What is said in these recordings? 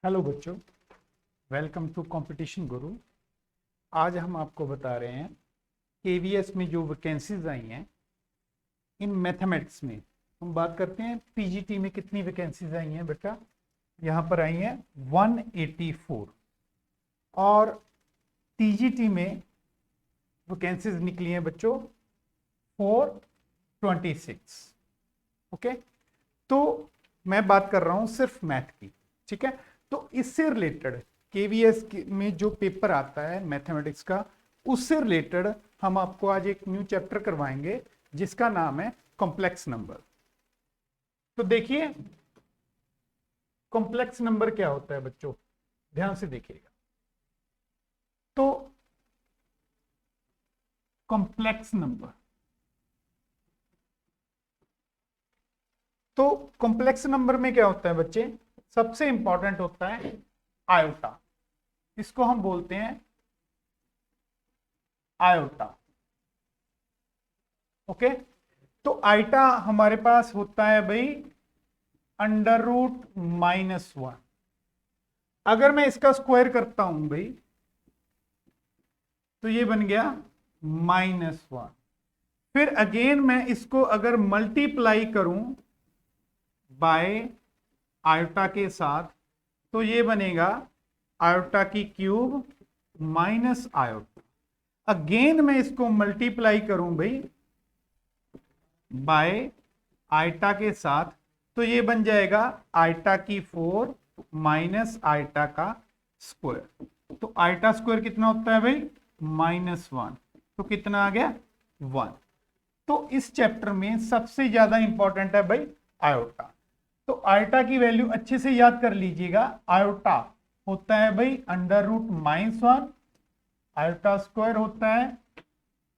Hello बच्चों, welcome to competition गुरु। आज हम आपको बता रहे हैं केवीएस में जो वैकेंसीज आई हैं इन मैथमेटिक्स में। हम बात करते हैं पीजीटी में कितनी वैकेंसीज आई हैं बेटा। यहाँ पर आई हैं 184 और टीजीटी में वैकेंसीज निकली हैं बच्चों 426। ओके, तो मैं बात कर रहा हूँ सिर्फ मैथ की, ठीक है। तो इससे रिलेटेड केवीएस में जो पेपर आता है मैथमेटिक्स का, उससे रिलेटेड हम आपको आज एक न्यू चैप्टर करवाएंगे जिसका नाम है कॉम्प्लेक्स नंबर। तो देखिए कॉम्प्लेक्स नंबर क्या होता है बच्चों, ध्यान से देखिएगा। तो कॉम्प्लेक्स नंबर, तो कॉम्प्लेक्स नंबर में क्या होता है बच्चे, सबसे इंपॉर्टेंट होता है आयोटा। इसको हम बोलते हैं आयोटा। ओके, तो आइटा हमारे पास होता है भाई √-1। अगर मैं इसका स्क्वायर करता हूं भाई तो ये बन गया -1। फिर अगेन मैं इसको अगर मल्टीप्लाई करूं बाय आयोटा के साथ तो ये बनेगा आयोटा की क्यूब माइनस आयोटा। अगेन मैं इसको मल्टीप्लाई करूं भाई बाय आयोटा के साथ तो ये बन जाएगा आयोटा की 4 माइनस आयोटा का स्क्वायर। तो आयोटा स्क्वायर कितना होता है भाई -1, तो कितना आ गया 1। तो इस चैप्टर में सबसे ज्यादा इंपॉर्टेंट है भाई आयोटा। तो आयोटा की वैल्यू अच्छे से याद कर लीजिएगा। आयोटा होता है भाई √-1, आयोटा स्क्वायर होता है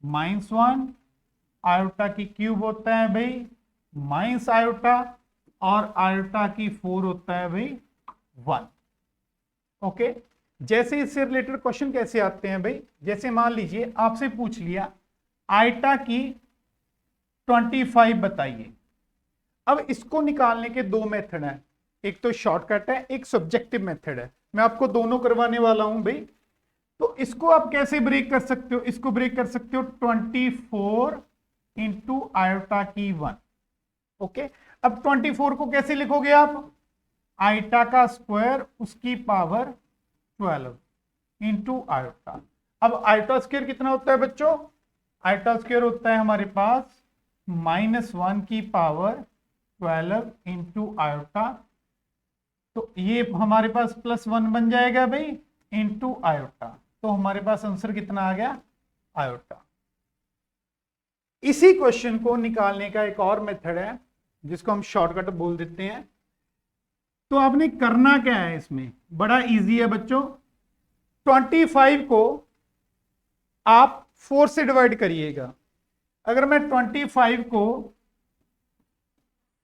-1, आयोटा की क्यूब होता है भाई माइनस आयोटा और आयोटा की 4 होता है भाई 1। ओके, जैसे इससे रिलेटेड क्वेश्चन कैसे आते हैं भाई, जैसे मान लीजिए आपसे पूछ लिया आयोटा की 25 बताइए। अब इसको निकालने के दो मेथड हैं, एक तो शॉर्टकट है, एक सब्जेक्टिव मेथड है। मैं आपको दोनों करवाने वाला हूं भाई। तो इसको आप कैसे ब्रेक कर सकते हो, इसको ब्रेक कर सकते हो 24 इंटू आयोटा की 1। ओके, अब 24 को कैसे लिखोगे आप, आयोटा का स्क्वायर उसकी पावर 12 इंटू आयोटा। अब आयोटा स्क्वायर कितना होता है बच्चों, आयोटा स्क्वायर होता है हमारे पास -1 की पावर 12 इंटू आयोटा। तो ये हमारे पास +1 बन जाएगा भाई इंटू आयोटा। तो हमारे पास आंसर कितना आ गया आयोटा। इसी क्वेश्चन को निकालने का एक और मेथड है जिसको हम शॉर्टकट बोल देते हैं। तो आपने करना क्या है, इसमें बड़ा इजी है बच्चों। 25 को आप 4 से डिवाइड करिएगा। अगर मैं 25 को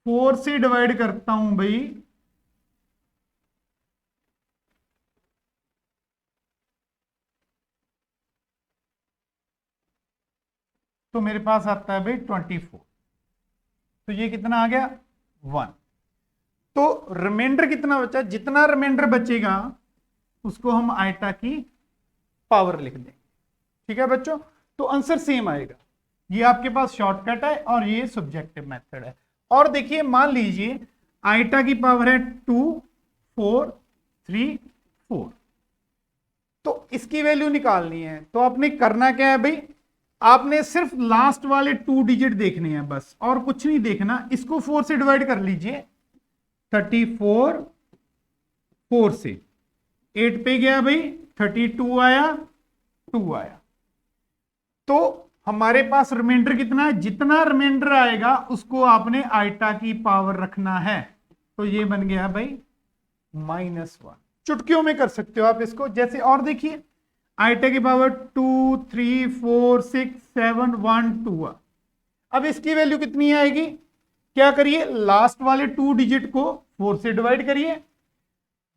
4 से डिवाइड करता हूं भाई तो मेरे पास आता है भाई 24। तो ये कितना आ गया 1। तो रिमाइंडर कितना बचा, जितना रिमाइंडर बचेगा उसको हम आयोटा की पावर लिख देंगे। ठीक है बच्चों, तो आंसर सेम आएगा। ये आपके पास शॉर्टकट है और ये सब्जेक्टिव मेथड है। और देखिए मान लीजिए आयोटा की पावर है 2 4 3 4, तो इसकी वैल्यू निकालनी है। तो आपने करना क्या है भाई, आपने सिर्फ लास्ट वाले 2 डिजिट देखने हैं बस, और कुछ नहीं देखना। इसको 4 से डिवाइड कर लीजिए, 34 4 से 8 पे गया भाई 32 आया 2 आया। तो हमारे पास रिमाइंडर कितना है, जितना रिमाइंडर आएगा उसको आपने आयोटा की पावर रखना है। तो ये बन गया भाई -1। चुटकियों में कर सकते हो आप इसको। जैसे और देखिए आयोटा की पावर 2 3 4 6 7 1 2। अब इसकी वैल्यू कितनी आएगी, क्या करिए लास्ट वाले 2 डिजिट को 4 से डिवाइड करिए।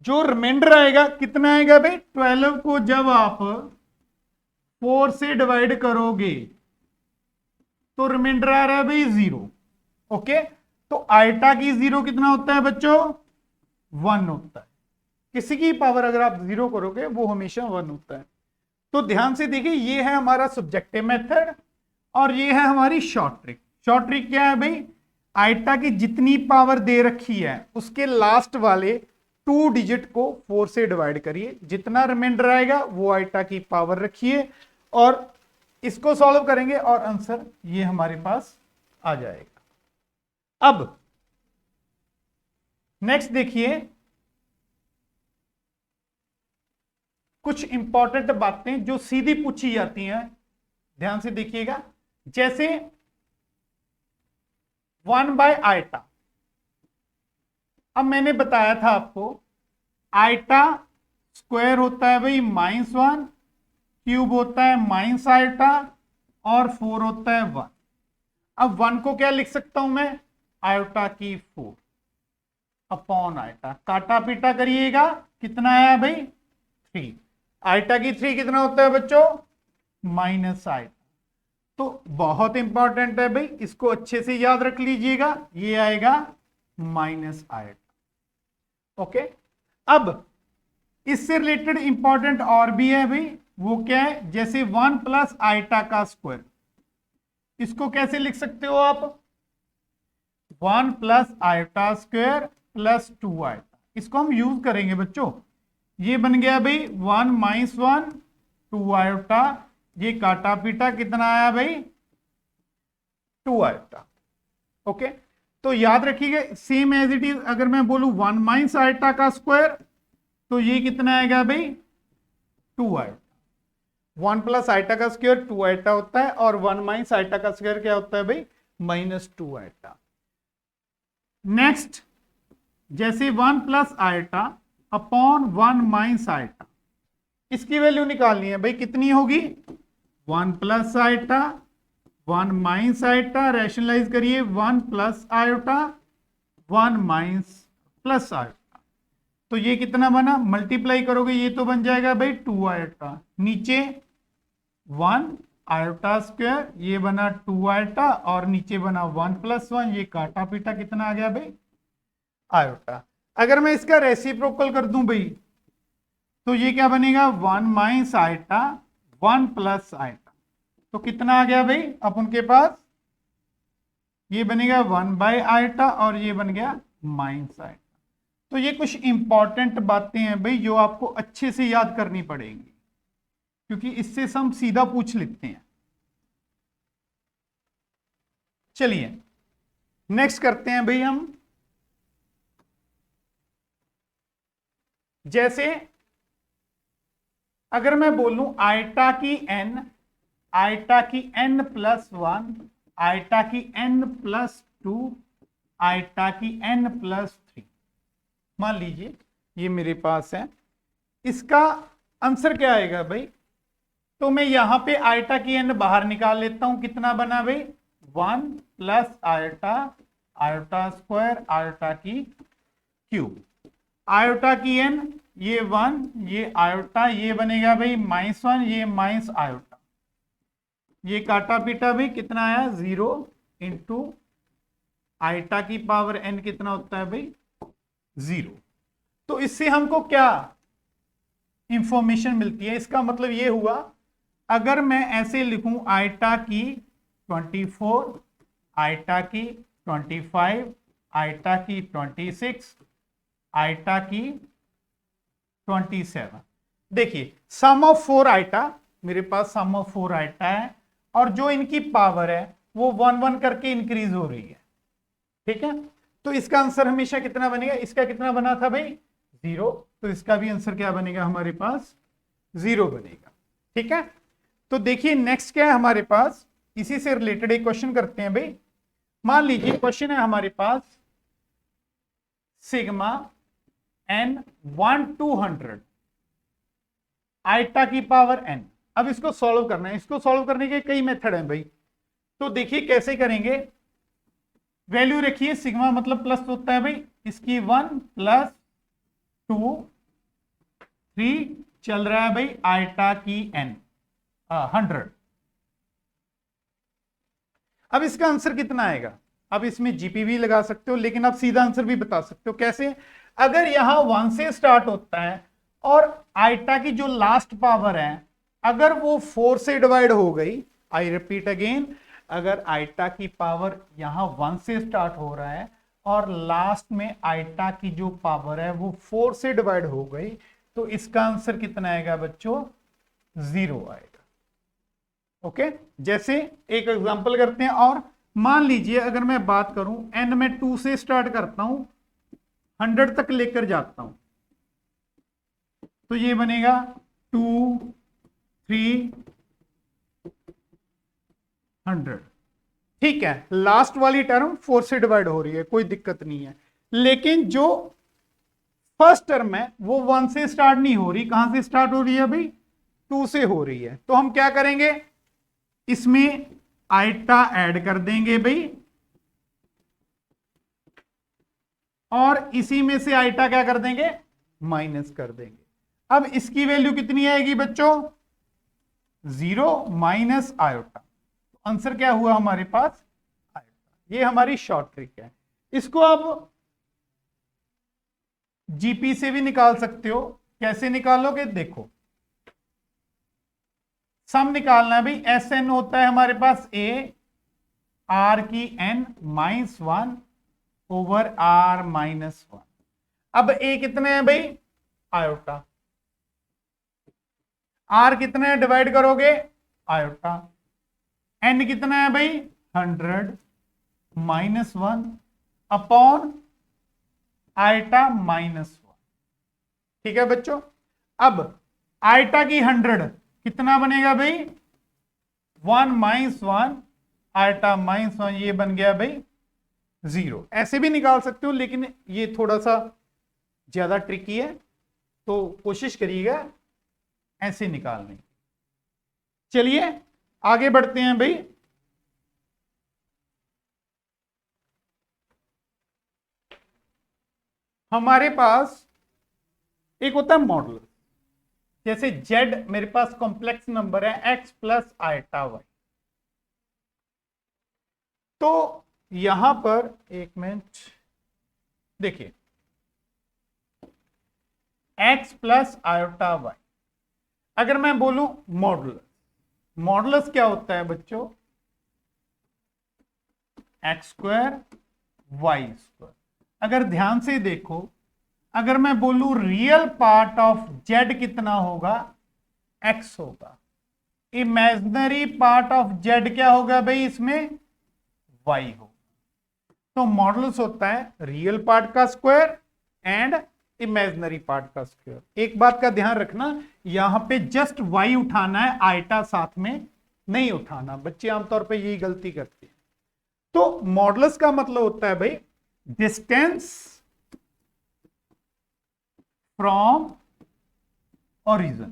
जो रिमाइंडर आएगा कितना आएगा भाई 12 को जब आप 4 से डिवाइड करोगे तो रिमाइंडर आ रहा है भाई 0। ओके, तो आयोटा की 0 कितना होता है बच्चों 1 होता है। किसी की पावर अगर आप 0 करोगे वो हमेशा 1 होता है। तो ध्यान से देखिए, ये है हमारा सब्जेक्टिव मेथड और ये है हमारी शॉर्ट ट्रिक। शॉर्ट ट्रिक क्या है भाई, आइटा की जितनी पावर दे रखी है उसके लास्ट वाले 2 डिजिट को 4 से डिवाइड करिए, जितना रिमाइंडर आएगा वो आइटा की पावर रखिए और इसको सॉल्व करेंगे और आंसर ये हमारे पास आ जाएगा। अब नेक्स्ट देखिए, कुछ इंपॉर्टेंट बातें जो सीधी पूछी जाती हैं, ध्यान से देखिएगा। जैसे 1/आइटा, अब मैंने बताया था आपको आइटा स्क्वायर होता है भाई -1, क्यूब होता है -आइटा और 4 होता है 1। अब 1 को क्या लिख सकता हूं मैं, आयोटा की 4 अपॉन आइटा, काटा पीटा करिएगा, कितना आया भाई 3। आइटा की 3 कितना होता है बच्चों, -आइटा। तो बहुत इंपॉर्टेंट है भाई, इसको अच्छे से याद रख लीजिएगा, ये आएगा -आइटा। ओके, अब इससे रिलेटेड इंपॉर्टेंट और भी है भाई, वो क्या है, जैसे 1 प्लस आइटा का स्क्वायर, इसको कैसे लिख सकते हो आप, 1 plus iota square plus 2 iota. इसको हम यूज करेंगे बच्चों, ये बन गया भाई 1 - 1 2 आइटा, ये काटा पीटा कितना आया भाई 2 आइटा। ओके, तो याद रखिएगा सेम एज इट इज, अगर मैं बोलूं 1 - आइटा का स्क्वायर तो ये कितना आएगा भाई 2 आइटा। 1 प्लस आइटा का स्क्वायर 2 आइटा होता है और 1 - आइटा का स्क्वायर क्या होता है भाई -2 आइटा। नेक्स्ट, जैसे 1 प्लस आइटा अपॉन 1 - आइटा, इसकी वैल्यू निकालनी है भाई, कितनी होगी 1 प्लस आइटा 1 - आइटा, रैशनलाइज करिए 1 प्लस आइटा 1 प्लस आइटा, तो ये कितना बना, मल्टीप्लाई करोगे ये तो बन जाएगा भाई 2 आइटा, नीचे 1 आइटा स्क्वायर, ये बना 2 आइटा और नीचे बना 1 + 1, ये काटा पीटा कितना आ गया भाई आयोटा। अगर मैं इसका रेसिप्रोकल कर दूं भाई तो ये क्या बनेगा 1 - आइटा 1 प्लस आइटा, तो कितना आ गया भाई अब उनके पास, ये बनेगा 1/आइटा और ये बन गया -आइटा। तो ये कुछ इंपॉर्टेंट बातें हैं भाई जो आपको अच्छे से याद करनी पड़ेंगी, क्योंकि इससे हम सीधा पूछ लेते हैं। चलिए नेक्स्ट करते हैं भाई हम, जैसे अगर मैं बोलूं आइटा की n, आइटा की n + 1, आइटा की n + 2, आइटा की n + 3, मान लीजिए ये मेरे पास है, इसका आंसर क्या आएगा भाई, तो मैं यहां पे आइटा की n बाहर निकाल लेता हूं, कितना बना भाई 1 plus iota, iota square, iota की क्यूब, आयोटा की n, ये 1, ये आयोटा, ये बनेगा भाई -1, ये आयोटा, ये काटा पीटा भाई कितना आया 0 इंटू आइटा की पावर n कितना होता है भाई 0। तो इससे हमको क्या इंफॉर्मेशन मिलती है, इसका मतलब ये हुआ, अगर मैं ऐसे लिखूं आइटा की 24, आइटा की 25, आइटा की 26, आइटा की 27, देखिए सम ऑफ 4 आइटा, मेरे पास सम ऑफ 4 आइटा है और जो इनकी पावर है वो 1 1 करके इंक्रीज हो रही है, ठीक है। तो इसका आंसर हमेशा कितना बनेगा, इसका कितना बना था भाई 0, तो इसका भी आंसर क्या बनेगा हमारे पास 0 बनेगा, ठीक है। तो देखिए नेक्स्ट क्या है हमारे पास, इसी से रिलेटेड एक क्वेश्चन करते हैं भाई। मान लीजिए क्वेश्चन है हमारे पास सिग्मा n 1 to 100 आइटा की पावर n। अब इसको सॉल्व करना है, इसको सॉल्व करने के कई मेथड हैं भाई, तो देखिए कैसे करेंगे, वैल्यू रखिए, सिग्मा मतलब प्लस होता है भाई, इसकी 1 + 2 3 चल रहा है भाई आइटा की n 100। अब इसका आंसर कितना आएगा, अब इसमें जीपी भी लगा सकते हो लेकिन आप सीधा आंसर भी बता सकते हो, कैसे, अगर यहां 1 से स्टार्ट होता है और आइटा की जो लास्ट पावर है अगर वो 4 से डिवाइड हो गई, आई रिपीट अगेन, अगर आइटा की पावर यहां 1 से स्टार्ट हो रहा है और लास्ट में आइटा की जो पावर है वो 4 से डिवाइड हो गई, तो इसका आंसर कितना आएगा बच्चों? 0 आएगा। ओके, जैसे एक एग्जांपल करते हैं। और मान लीजिए अगर मैं बात करूं एन में 2 से स्टार्ट करता हूं 100 तक लेकर जाता हूं, तो ये बनेगा 2 3 100। ठीक है, लास्ट वाली टर्म 4 से डिवाइड हो रही है, कोई दिक्कत नहीं है। लेकिन जो फर्स्ट टर्म है वो 1 से स्टार्ट नहीं हो रही, कहां से स्टार्ट हो रही है भाई? 2 से हो रही है। तो हम क्या करेंगे, इसमें आइटा ऐड कर देंगे भाई, और इसी में से आइटा क्या कर देंगे? माइनस कर देंगे। अब इसकी वैल्यू कितनी आएगी बच्चों? 0 माइनस आयोटा। आंसर क्या हुआ हमारे पास? आयोटा। ये हमारी शॉर्ट ट्रिक है। इसको आप जीपी से भी निकाल सकते हो। कैसे निकालोगे? देखो, सम निकालना है भाई। एस एन होता है हमारे पास ए आर की एन -1 ओवर आर -1। अब ए कितने हैं भाई? आयोटा। आर कितने हैं? डिवाइड करोगे आयोटा। एन कितना है भाई? 100 -1 अपॉन आइटा -1। ठीक है बच्चों। अब आइटा की 100 कितना बनेगा भाई? 1 -1 आइटा -1, ये बन गया भाई 0। ऐसे भी निकाल सकते हो, लेकिन ये थोड़ा सा ज्यादा ट्रिकी है, तो कोशिश करिएगा ऐसे निकालने। चलिए आगे बढ़ते हैं भाई। हमारे पास एक होता है मॉडल। जैसे z मेरे पास कॉम्प्लेक्स नंबर है x प्लस आइटा y। तो यहां पर एक मिनट देखिए, x प्लस आयोटा y, अगर मैं बोलूं मॉडुलस, मॉडुलस क्या होता है बच्चों? x² y²। अगर ध्यान से देखो, अगर मैं बोलूं रियल पार्ट ऑफ z कितना होगा? x होगा। इमेजिनरी पार्ट ऑफ z क्या होगा भाई? इसमें y होगा। तो मॉडुलस होता है रियल पार्ट का स्क्वायर एंड इमेजिनरी पार्ट का स्क्वायर। एक बात का ध्यान रखना, यहां पे जस्ट y उठाना है, आइटा साथ में नहीं उठाना। बच्चे आमतौर पे यही गलती करते हैं। तो मॉडुलस का मतलब होता है भाई डिस्टेंस फ्रॉम ओरिजिन।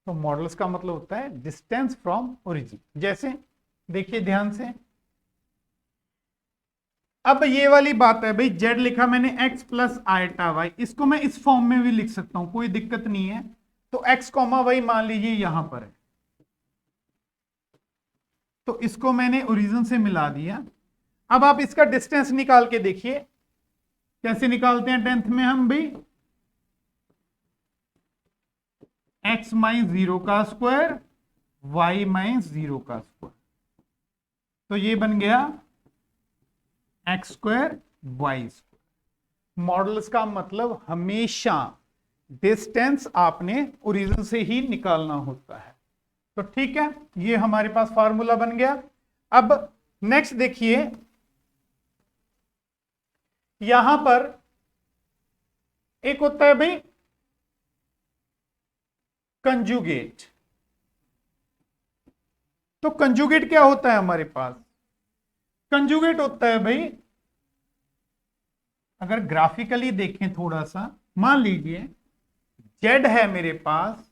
तो मॉडुलस का मतलब होता है डिस्टेंस फ्रॉम ओरिजिन। जैसे देखिए ध्यान से, अब ये वाली बात है भाई, z लिखा मैंने x प्लस आइटा y, इसको मैं इस फॉर्म में भी लिख सकता हूं, कोई दिक्कत नहीं है। तो x कॉमा y मान लीजिए यहां पर है, तो इसको मैंने ओरिजिन से मिला दिया। अब आप इसका डिस्टेंस निकाल के देखिए, कैसे निकालते हैं 10th में हम भाई? x -0 का स्क्वायर y -0 का स्क्वायर, तो ये बन गया x² y²। मॉडुलस का मतलब हमेशा डिस्टेंस आपने ओरिजिन से ही निकालना होता है। तो ठीक है, ये हमारे पास फार्मूला बन गया। अब नेक्स्ट देखिए, यहां पर एक होता है भाई कंजुगेट। तो कंजुगेट क्या होता है हमारे पास? कंजुगेट होता है भाई, अगर ग्राफिकली देखें थोड़ा सा, मान लीजिए z है मेरे पास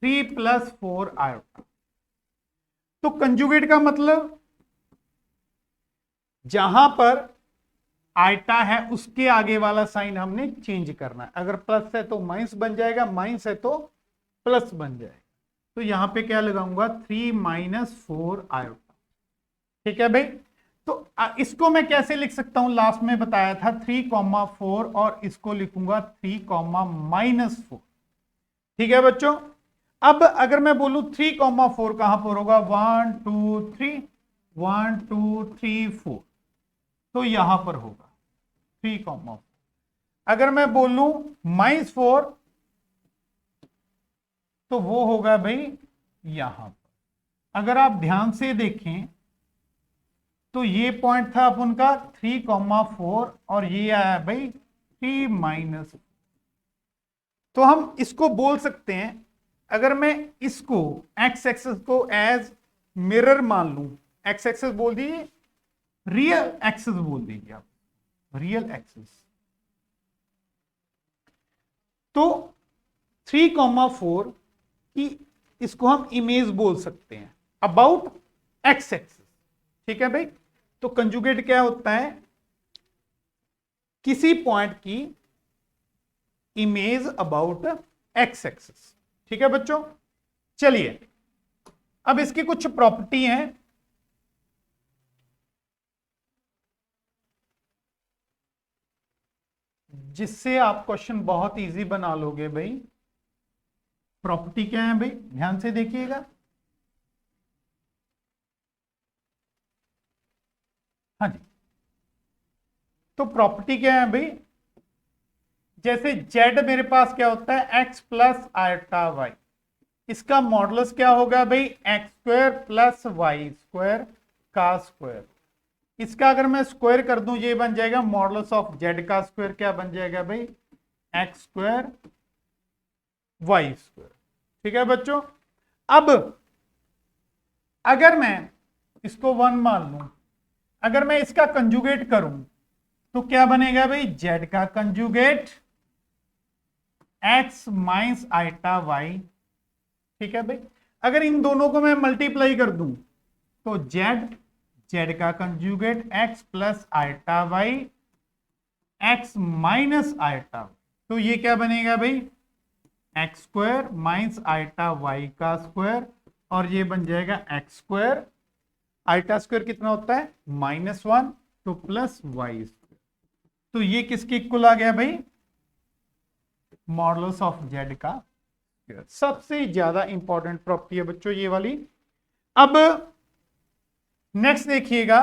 3 + 4 आयोटा। तो कंजुगेट का मतलब जहां पर आइटा है उसके आगे वाला साइन हमने चेंज करना है। अगर प्लस है तो माइनस बन जाएगा, माइनस है तो प्लस बन जाएगा। तो यहां पे क्या लगाऊंगा? 3 - 4 आयोटा। ठीक है भाई। तो इसको मैं कैसे लिख सकता हूं, लास्ट में बताया था 3,4 और इसको लिखूंगा 3,-4। ठीक है बच्चों। अब अगर मैं बोलूं 3,4 कहां पर होगा, 1 2 3, 1 2 3 4, तो यहां पर होगा 3,4। अगर मैं बोलूं -4 तो वो होगा भाई यहां पर। अगर आप ध्यान से देखें तो ये पॉइंट था अपन का 3,4 और ये आया भाई 3 - तो हम इसको बोल सकते हैं, अगर मैं इसको एक्स एक्सेस को एज मिरर मान लूं, एक्स एक्सेस बोल दीजिए, रियल एक्सेस बोल दीजिए आप, रियल एक्सेस, तो 3,4 की इसको हम इमेज बोल सकते हैं अबाउट एक्स एक्सेस। ठीक है भाई। तो कंजुगेट क्या होता है, किसी पॉइंट की इमेज अबाउट एक्स एक्सेस। ठीक है बच्चों। चलिए अब इसकी कुछ प्रॉपर्टी हैं, जिससे आप क्वेश्चन बहुत इजी बना लोगे भाई। प्रॉपर्टी क्या है भाई, ध्यान से देखिएगा। हाँ जी, तो प्रॉपर्टी क्या है भाई, जैसे z मेरे पास क्या होता है x प्लस आयटा वाई, इसका मॉडुलस क्या होगा भाई x square plus y square का स्क्वायर। इसका अगर मैं स्क्वायर कर दूं ये बन जाएगा मॉडुलस ऑफ z का स्क्वायर, क्या बन जाएगा भाई एक्स स्क्वायर वाई स्क्वायर। ठीक है बच्चों। अब अगर मैं इसको 1 मान लूं, अगर मैं इसका कंजुगेट करूं तो क्या बनेगा भाई z का conjugate x minus iota y। ठीक है भाई। अगर इन दोनों को मैं मल्टीप्लाई कर दूं तो z का conjugate x plus iota y, x minus iota, तो ये क्या बनेगा भाई x square minus iota y का स्क्वायर, और ये बन जाएगा एक्स स्क्वायर, आइटा स्क्वायर कितना होता है -1, तो प्लस वाई स्क्वायर। तो ये किसके इक्वल आ गया भाई मॉडुलस ऑफ z का। सबसे ज्यादा इंपॉर्टेंट प्रॉपर्टी है बच्चों ये वाली। अब नेक्स्ट देखिएगा,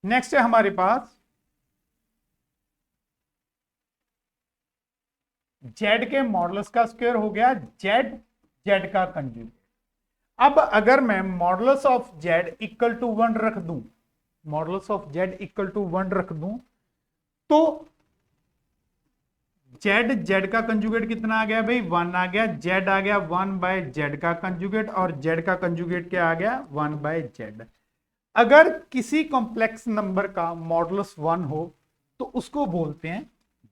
नेक्स्ट है हमारे पास z के मॉडुलस का स्क्वायर हो गया z का कंजुगेट। अब अगर मैं modulus of z equal to 1 रख दूं, modulus of z equal to 1 रख दूं, तो z का कंजुगेट कितना आ गया भाई 1 आ गया, z आ गया 1/z का कंजुगेट, और z का कंजुगेट क्या आ गया 1/z। अगर किसी कॉम्प्लेक्स नंबर का मॉडुलस 1 हो तो उसको बोलते हैं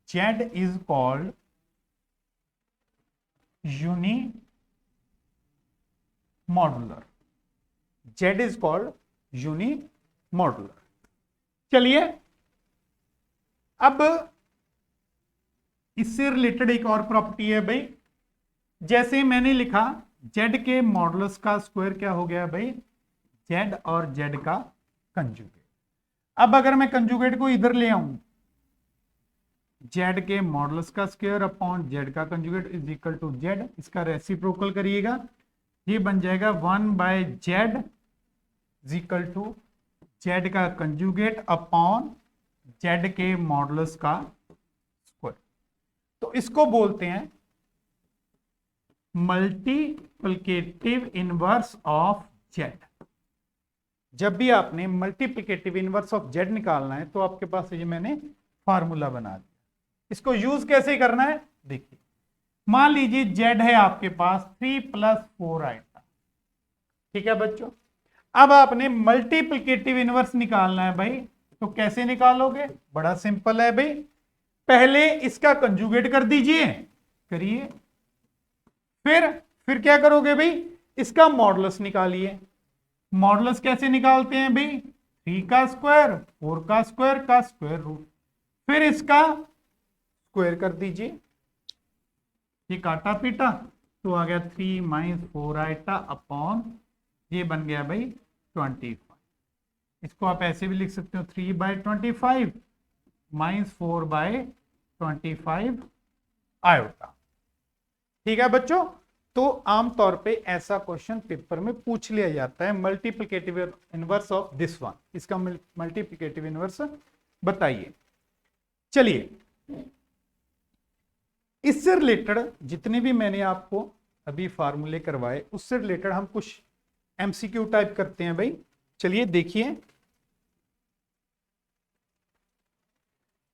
z is called unimodular, z is called unimodular. चलिए अब इससे रिलेटेड एक और प्रॉपर्टी है भाई, जैसे मैंने लिखा z के मॉडुलस का स्क्वायर क्या हो गया भाई z और z का कंजुगेट। अब अगर मैं कंजुगेट को इधर ले आऊं, z के मॉडुलस का स्क्वायर अपॉन z का conjugate is equal to z, इसका रेसिप्रोकल करिएगा, ये बन जाएगा 1/z is equal to z का कंजुगेट अपॉन z के मॉडुलस का स्क्वायर। तो इसको बोलते हैं मल्टीप्लिकेटिव इनवर्स ऑफ z। जब भी आपने मल्टीप्लिकेटिव इनवर्स ऑफ z निकालना है तो आपके पास ये मैंने फार्मूला बना दिया। इसको यूज कैसे करना है देखिए, मान लीजिए z है आपके पास 3 + 4 आइटा। ठीक है बच्चों। अब आपने मल्टीप्लिकेटिव इनवर्स निकालना है भाई, तो कैसे निकालोगे, बड़ा सिंपल है भाई, पहले इसका कंजुगेट कर दीजिए, करिए, फिर क्या करोगे भाई इसका मॉडुलस निकालिए। मॉडुलस कैसे निकालते हैं भाई 3 का स्क्वायर 4 का स्क्वायर का स्क्वायर रूट, फिर इसका स्क्वायर कर दीजिए, ये काटा पीटा तो आ गया 3 - 4 आइटा अपॉन ये बन गया भाई 25। इसको आप ऐसे भी लिख सकते हो 3/25 -4/25 आयोटा। ठीक है बच्चों, तो आमतौर पे ऐसा क्वेश्चन पेपर में पूछ लिया जाता है, multiplicative inverse of this one. इसका मल्टीप्लिकेटिव इनवर्स बताइए। चलिए, इससे रिलेटेड जितने भी मैंने आपको अभी फार्मूले करवाए उससे रिलेटेड हम कुछ एमसीक्यू टाइप करते हैं भाई। चलिए देखिए,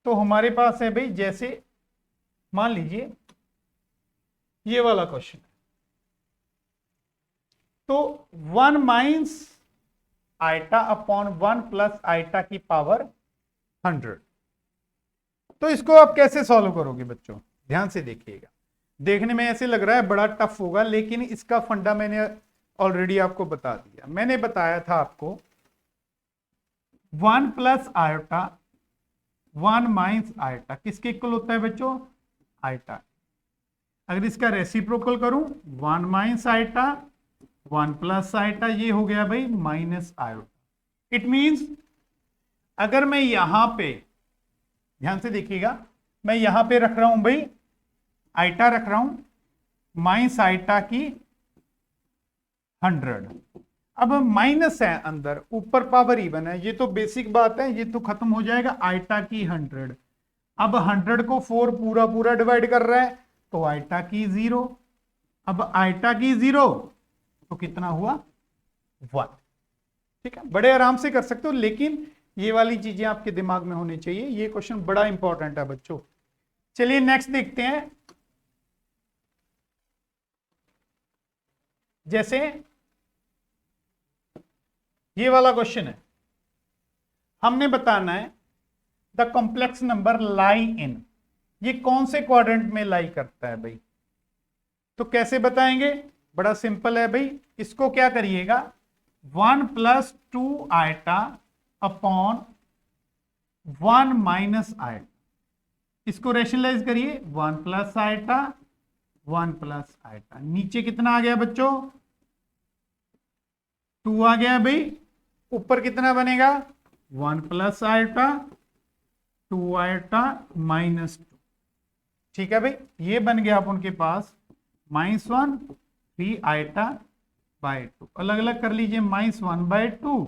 तो हमारे पास है भाई, जैसे मान लीजिए ये वाला क्वेश्चन, तो 1 minus iota upon 1 plus iota की पावर 100। तो इसको आप कैसे सॉल्व करोगे बच्चों, ध्यान से देखिएगा। देखने में ऐसे लग रहा है बड़ा टफ होगा, लेकिन इसका फंडा मैंने ऑलरेडी आपको बता दिया। मैंने बताया था आपको 1 प्लस आयोटा 1 माइनस आयोटा किसके इक्वल होता है बच्चों, आयोटा। अगर इसका रेसिप्रोकल करूं 1 माइनस आयोटा 1 प्लस आयोटा, ये हो गया भाई माइनस आयोटा। इट मींस अगर मैं यहां पे, ध्यान से देखिएगा, मैं यहां पे रख रहा हूं भाई आइटा रख रहा हूं माइनस आइटा की 100। अब माइनस है अंदर, ऊपर पावर इवन है, ये तो बेसिक बात है, ये तो खत्म हो जाएगा आइटा की 100। अब 100 को 4 पूरा पूरा डिवाइड कर रहा है, तो आइटा की 0। अब आइटा की 0 तो कितना हुआ 1। ठीक है, बड़े आराम से कर सकते हो, लेकिन ये वाली चीजें आपके दिमाग में होनी चाहिए। ये क्वेश्चन बड़ा इंपॉर्टेंट है बच्चों। चलिए नेक्स्ट देखते हैं। जैसे ये वाला क्वेश्चन है, हमने बताना है द कॉम्प्लेक्स नंबर लाई इन, ये कौन से क्वाड्रेंट में लाई करता है भाई। तो कैसे बताएंगे, बड़ा सिंपल है भाई। इसको क्या करिएगा 1 plus 2 iota upon 1 minus iota, इसको रेशनलाइज करिए 1 प्लस आइटा 1 प्लस आइटा। नीचे कितना आ गया बच्चों 2 आ गया भाई। ऊपर कितना बनेगा 1 प्लस आइटा 2 आइटा माइनस 2। ठीक है भाई, ये बन गया आप उनके पास -1 3 आइटा बाय 2। अलग अलग कर लीजिए, -1/2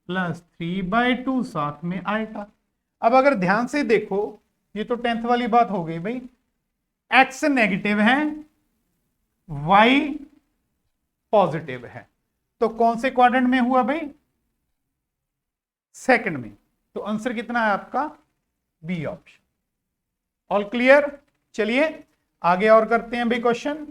प्लस 3/2 साथ में आइटा। अब अगर ध्यान से देखो, ये तो 10th वाली बात हो गई भाई। x नेगेटिव है, y पॉजिटिव है, तो कौन से क्वाड्रेंट में हुआ भाई, सेकंड में। तो आंसर कितना है आपका बी ऑप्शन। All clear. चलिए आगे और करते हैं भाई क्वेश्चन।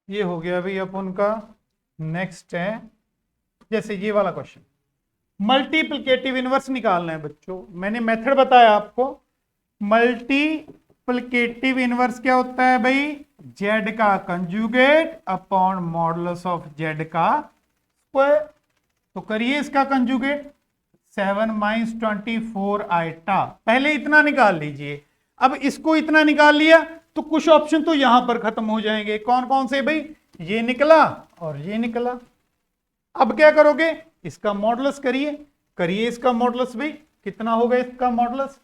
ये हो गया भाई अपन का। नेक्स्ट है जैसे ये वाला क्वेश्चन, मल्टीप्लिकेटिव इनवर्स निकालना है बच्चों। मैंने मेथड बताया आपको। मल्टीप्लिकेटिव इनवर्स क्या होता है भाई, z का conjugate upon modulus of z का स्क्वायर। तो करिए इसका कंजुगेट 7 माइनस 24 आइटा। पहले इतना निकाल लीजिए। अब इसको इतना निकाल लिया तो कुछ ऑप्शन तो यहां पर खत्म हो जाएंगे। कौन कौन से भाई, ये निकला और ये निकला। अब क्या करोगे, इसका मॉडुलस करिए। करिए इसका मॉडुलस भाई, कितना होगा इसका मॉडुलस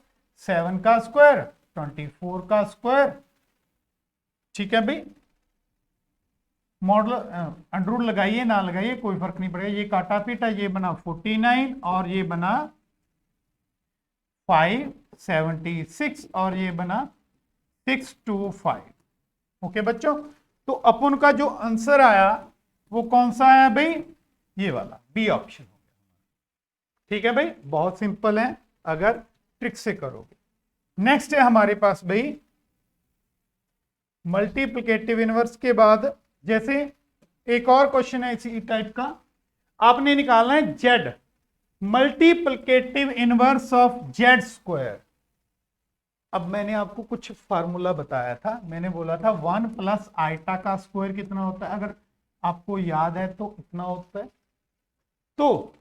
7 का स्क्वायर 24 का स्क्वायर। ठीक है भाई, मॉडुलस अंडर लगाइए ना लगाइए कोई फर्क नहीं पड़ेगा। ये काटा पीटा, ये बना 49 और ये बना 576 और ये बना 625। ओके बच्चों, तो अपन का जो आंसर आया वो कौन सा आया भाई, ये वाला बी ऑप्शन हो गया। ठीक है भाई, बहुत सिंपल है अगर ट्रिक से करोगे। नेक्स्ट है हमारे पास भाई मल्टीप्लिकेटिव इनवर्स के बाद जैसे एक और क्वेश्चन है इसी टाइप का। आपने निकालना है Z, multiplicative inverse of Z square. अब मैंने आपको कुछ फार्मूला बताया था। मैंने बोला था 1 प्लस आइटा का स्क्वायर कितना होता है, अगर आपको याद है तो इतना होता है। तो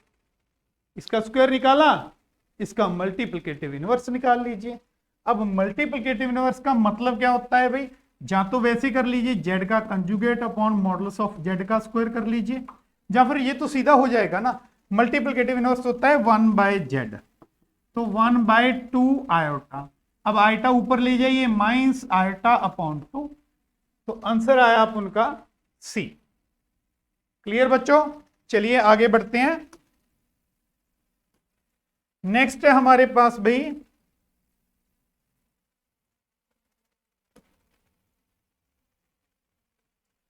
इसका स्क्वायर निकाला, इसका मल्टीप्लिकेटिव इनवर्स निकाल लीजिए। अब मल्टीप्लिकेटिव इनवर्स का मतलब क्या होता है भाई, या तो वैसे कर लीजिए जेड का conjugate upon modulus of Z का स्क्वायर कर लीजिए, या फिर ये तो सीधा हो जाएगा ना, मल्टीप्लिकेटिव इनवर्स होता है 1/z, तो 1/2 आयोटा। अब आयोटा ऊपर ले जाइए, माइनस आयोटा अपॉन 2, तो आंसर आया आप उनका सी। क्लियर बच्चों, चलिए आगे बढ़ते हैं। नेक्स्ट है हमारे पास भाई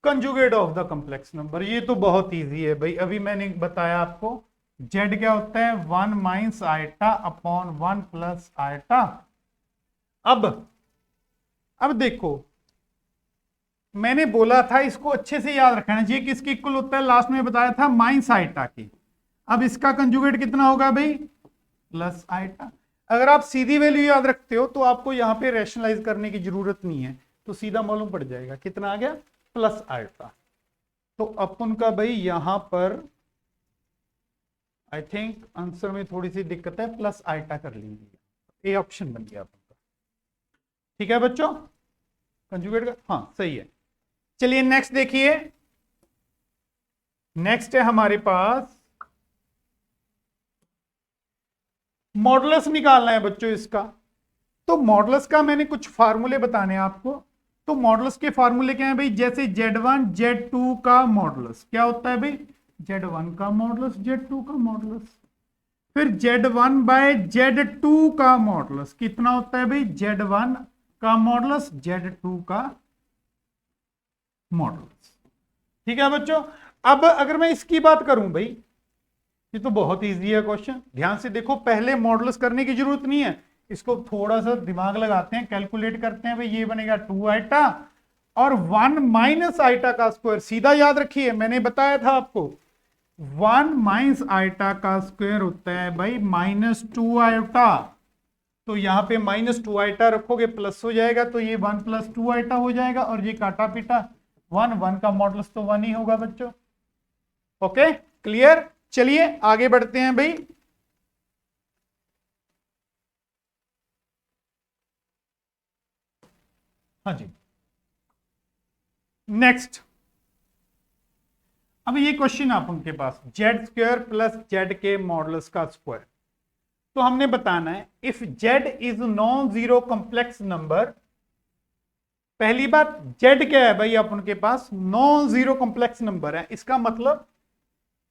conjugate of the complex number. ये तो बहुत इजी है भाई, अभी मैंने बताया आपको, जेड क्या होता है 1 minus eta upon 1 plus eta. अब देखो मैंने बोला था इसको अच्छे से याद रखना चाहिए, किसके इक्वल होता है, लास्ट में बताया था माइनस आयटा की। अब इसका कंजुगेट कितना होगा भाई, प्लस आयटा। अगर आप सीधी वैल्यू याद रखते हो तो आपको यहां पे रैशनलाइज करने की जरूरत नहीं है, तो सीधा मालूम पड़ जाएगा कितना आ गया, प्लस आयटा। तो अपन का भाई यहां पर आई थिंक आंसर में थोड़ी सी दिक्कत है, प्लस आयटा कर लीजिए, ए ऑप्शन बन गया अपन का। ठीक है बच्चों, कंजुगेट का हाँ सही है। चलिए नेक्स्ट देखिए, नेक्स्ट है हमारे पास मॉडुलस निकालना है बच्चों इसका। तो मॉडुलस का मैंने कुछ फार्मूले बताने हैं आपको। तो मॉडुलस के फार्मूले क्या है भाई, जैसे Z1 Z2 का मॉडुलस क्या होता है भाई, Z1 का मॉडुलस Z2 का मॉडुलस, फिर Z1/Z2 का मॉडुलस कितना होता है भाई, Z1 का मॉडुलस Z2 का मॉडुलस। ठीक है बच्चों, अब अगर मैं इसकी बात करूं भाई, ये तो बहुत इजी है क्वेश्चन, ध्यान से देखो, पहले मॉडुलस करने की जरूरत नहीं है, इसको थोड़ा सा दिमाग लगाते हैं, कैलकुलेट करते हैं भाई, ये बनेगा 2 आइटा और 1 माइनस आइटा का स्क्वायर, सीधा याद रखिए मैंने बताया था आपको 1 माइनस आइटा का स्क्वायर होता है भाई -2 आइटा। तो यहां पे -2 आइटा रखोगे प्लस हो जाएगा, तो ये 1 + 2 आइटा हो जाएगा, और ये काटा पीटा 1 का मॉडुलस तो 1 ही होगा बच्चों। ओके क्लियर, चलिए आगे बढ़ते हैं भाई। हाँ जी, नेक्स्ट, अब ये क्वेश्चन आप उनके पास Z² + Z के मॉडुलस का स्क्वायर। तो हमने बताना है if Z is non zero complex number. पहली बात Z क्या है भाई, अपन के पास नॉन जीरो कॉम्प्लेक्स नंबर है, इसका मतलब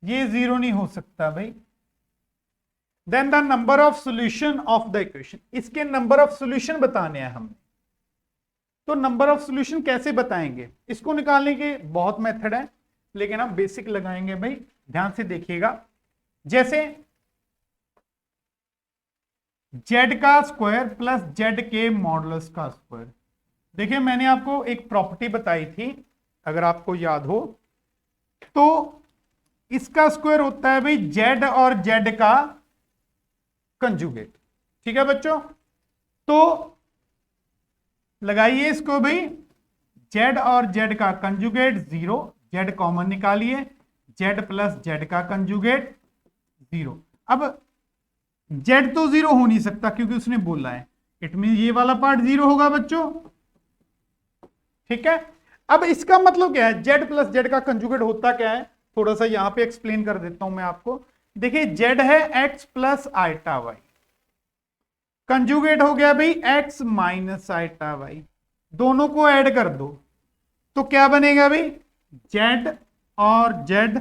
ये जीरो नहीं हो सकता भाई। Then the number of solution of the equation, इसके नंबर ऑफ सॉल्यूशन बताने हैं हमें। तो नंबर ऑफ सॉल्यूशन कैसे बताएंगे, इसको निकालने के बहुत मेथड है, लेकिन हम बेसिक लगाएंगे भाई, ध्यान से देखिएगा। जैसे Z का स्क्वायर प्लस Z के मॉडुलस का स्क्वायर। देखिए मैंने आपको एक प्रॉपर्टी बताई थी, अगर आपको याद हो, तो इसका स्क्वायर होता है भाई Z और Z का कंजुगेट। ठीक है बच्चों, तो लगाइए इसको भाई, Z और Z का कंजुगेट 0, Z कॉमन निकालिए, Z + Z का कंजुगेट 0। अब Z तो 0 हो नहीं सकता क्योंकि उसने बोला है, इट मीन ये वाला पार्ट 0 होगा बच्चों। ठीक है, अब इसका मतलब क्या है, Z + Z का कंजुगेट होता क्या है, थोड़ा सा यहां पे एक्सप्लेन कर देता हूं मैं आपको। देखिए Z है x + आइटा y, कंजुगेट हो गया भाई x - आइटा y, दोनों को ऐड कर दो तो क्या बनेगा भाई, Z और Z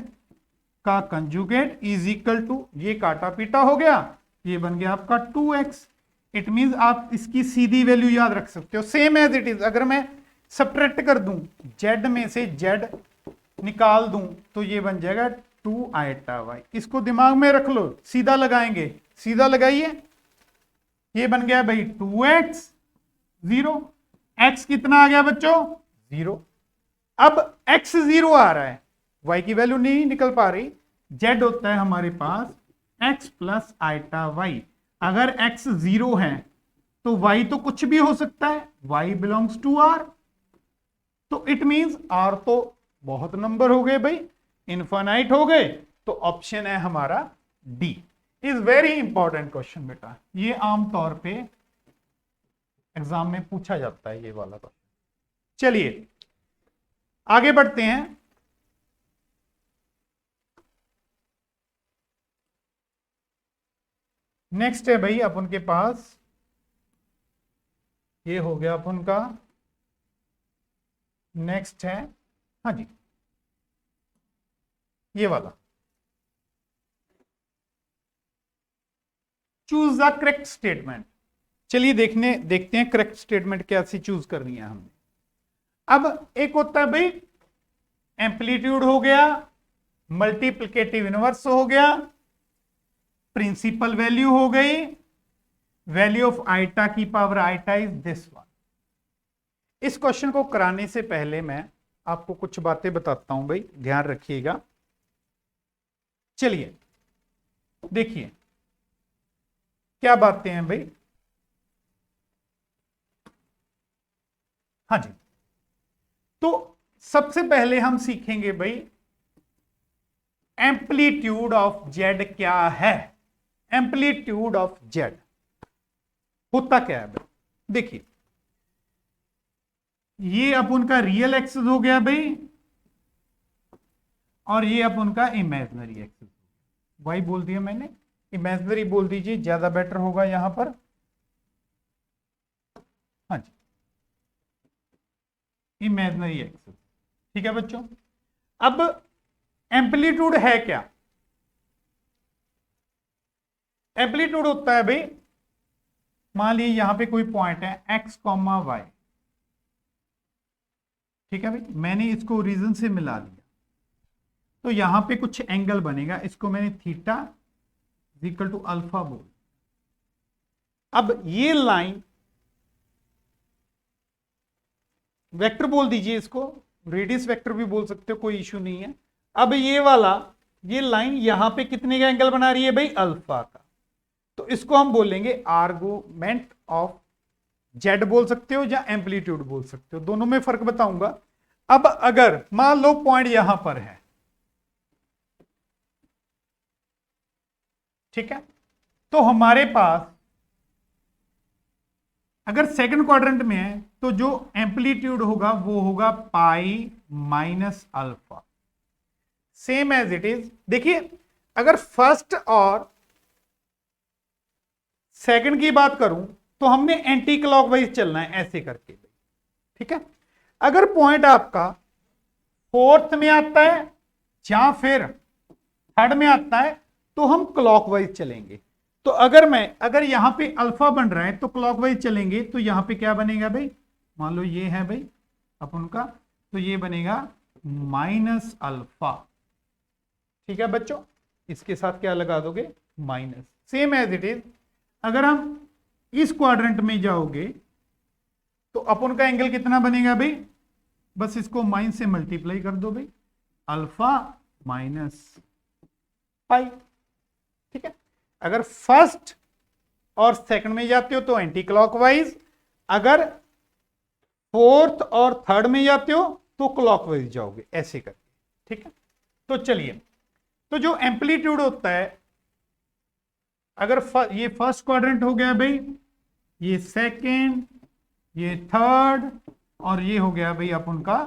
का कंजुगेट इज इक्वल टू, ये काटा पीटा हो गया, ये बन गया आपका 2x। इट मींस आप इसकी सीधी वैल्यू याद रख सकते हो, सेम एज इट इज। अगर मैं सब्ट्रैक्ट कर दूं, Z में से Z निकाल दूं, तो ये बन जाएगा 2 आइटा y। इसको दिमाग में रख लो, सीधा लगाएंगे, सीधा लगाइए, ये बन गया भाई 2x 0, x कितना आ गया बच्चों 0। अब x 0 आ रहा है, y की वैल्यू नहीं निकल पा रही, z होता है हमारे पास x + आइटा y। अगर x 0 है तो y तो कुछ भी हो सकता है, y बिलोंग्स टू r, तो इट मींस r तो बहुत नंबर हो गए भाई, इनफाइनाइट हो गए, तो ऑप्शन है हमारा D. Is very important question बेटा, ये आमतौर पे एग्जाम में पूछा जाता है ये वाला क्वेश्चन। चलिए आगे बढ़ते हैं। नेक्स्ट है भाई अपन के पास, ये हो गया अपन का। नेक्स्ट है, हाँ जी, ये वाला, चूज द करेक्ट स्टेटमेंट। चलिए देखते हैं करेक्ट स्टेटमेंट कैसी चूज करनी है हमने। अब एक होता है भाई एम्पलीट्यूड हो गया, मल्टीप्लिकेटिव इनवर्स हो गया, प्रिंसिपल वैल्यू हो गई, वैल्यू ऑफ आइटा की power iota is this one. इस क्वेश्चन को कराने से पहले मैं आपको कुछ बातें बताता हूं भाई, ध्यान रखिएगा। चलिए देखिए क्या बातें हैं भाई। हाँ जी, तो सबसे पहले हम सीखेंगे भाई एम्पलीट्यूड ऑफ जेड क्या है। एम्पलीट्यूड ऑफ जेड होता क्या है भाई, देखिए ये अपन का रियल एक्सिस हो गया भाई, और ये अपन का इमेजिनरी एक्सिस। वही बोल दिया मैंने, इमेजिनरी बोल दीजिए, ज्यादा बेटर होगा यहां पर। हाँ जी, इमेजिनरी एक्सिस, ठीक है बच्चों। अब एम्पलीट्यूड है क्या? एम्पलीट्यूड होता है भाई, मान लीजिए यहां पे कोई पॉइंट है x, y, ठीक है भाई, मैंने इसको रीजन से मिला दिया, तो यहां पे कुछ एंगल बनेगा, इसको मैंने थीटा इक्वल टू अल्फा बोल। अब ये लाइन वेक्टर बोल दीजिए, इसको रेडियस वेक्टर भी बोल सकते हो, कोई इश्यू नहीं है। अब ये वाला, ये लाइन यहां पे कितने का एंगल बना रही है भाई? अल्फा का। तो इसको हम बोलेंगे आर्गुमेंट ऑफ जेड बोल सकते हो या एम्पलीट्यूड बोल सकते हो, दोनों में फर्क बताऊंगा। अब अगर मान लो पॉइंट यहां पर है, ठीक है, तो हमारे पास अगर सेकंड क्वाड्रेंट में है तो जो एम्पलीट्यूड होगा वो होगा pi minus alpha, same as it is. देखिए अगर फर्स्ट और सेकंड की बात करूं तो हमने एंटी क्लॉकवाइज चलना है ऐसे करके, ठीक है। अगर पॉइंट आपका फोर्थ में आता है या फिर थर्ड में आता है तो हम क्लॉकवाइज चलेंगे। तो अगर यहां पे अल्फा बन रहा है तो क्लॉकवाइज चलेंगे, तो यहां पे क्या बनेगा भाई? मान लो ये है भाई अपन का, तो ये बनेगा माइनस अल्फा, ठीक है बच्चों। इसके साथ क्या लगा दोगे? Minus, same as it is. अगर हम इस क्वाड्रेंट में जाओगे तो अपन का एंगल कितना बनेगा भाई? बस इसको माइनस से मल्टीप्लाई कर दो भाई, अल्फा माइनस पाई, ठीक है। अगर फर्स्ट और सेकंड में जाते हो तो एंटी क्लॉकवाइज, अगर फोर्थ और थर्ड में जाते हो तो क्लॉकवाइज जाओगे, ऐसे करके, ठीक है। तो चलिए, तो जो एम्पलीट्यूड होता है, अगर ये फर्स्ट क्वाड्रेंट हो गया भाई, ये सेकंड, ये थर्ड, और ये हो गया भाई अपन का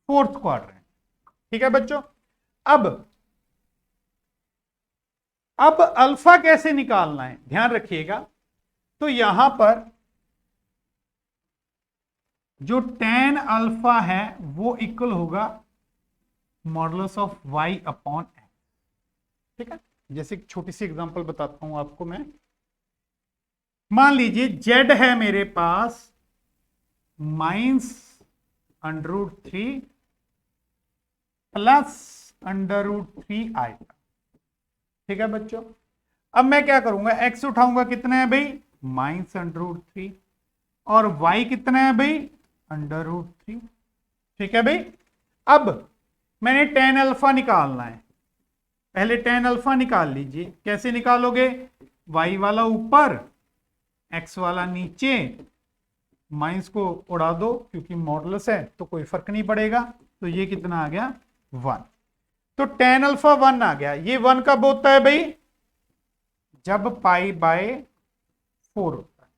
फोर्थ क्वाड्रेंट, ठीक है बच्चों। अब अल्फा कैसे निकालना है, ध्यान रखिएगा। तो यहां पर जो tan अल्फा है वो इक्वल होगा modulus of y upon x, ठीक है। जैसे एक छोटी सी एग्जांपल बताता हूं आपको मैं। मान लीजिए z है मेरे पास -√3 प्लस √3 आएगा, ठीक है बच्चों। अब मैं क्या करूंगा, x उठाऊंगा, कितना है भाई? -√3, और y कितना है भाई? √3, ठीक है भाई। अब मैंने tan अल्फा निकालना है, पहले tan अल्फा निकाल लीजिए। कैसे निकालोगे? y वाला ऊपर, x वाला नीचे, माइनस को उड़ा दो क्योंकि मॉडुलस है तो कोई फर्क नहीं पड़ेगा। तो ये कितना आ गया? 1। तो tan अल्फा 1 आ गया। ये 1 कब होता है भाई? जब पाई बाय 4 होता है,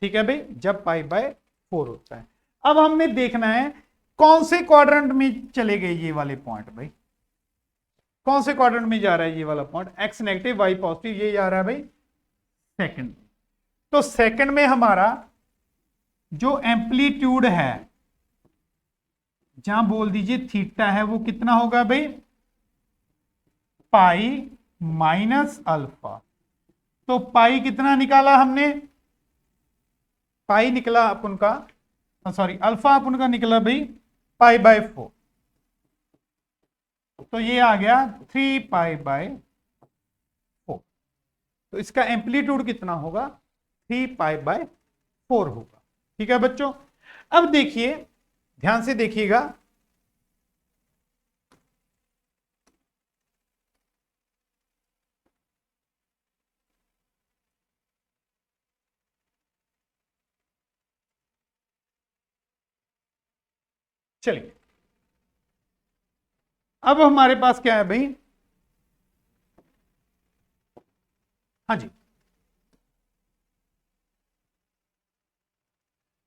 ठीक है भाई, जब पाई बाय 4 होता है। अब हमने देखना है कौन से क्वाड्रेंट में चले गए ये वाले पॉइंट भाई, कौन से क्वाड्रेंट में जा रहा है ये वाला point, x negative y positive, ये जा रहा है भाई सेकंड। तो सेकंड में हमारा जो एम्पलीट्यूड है, जहां बोल दीजिए थीटा है, वो कितना होगा भाई, पाई माइनस अल्फा। तो पाई कितना निकाला हमने, पाई निकला अपन का, सॉरी अल्फा अपन का निकला भाई पाई बाय 4। तो ये आ गया 3 पाई बाय 4। तो इसका एम्पलीट्यूड कितना होगा, 3 पाई बाय 4 होगा। ठीक है बच्चों, अब देखिए ध्यान से देखिएगा, चलिए अब हमारे पास क्या है भाई, हाँ जी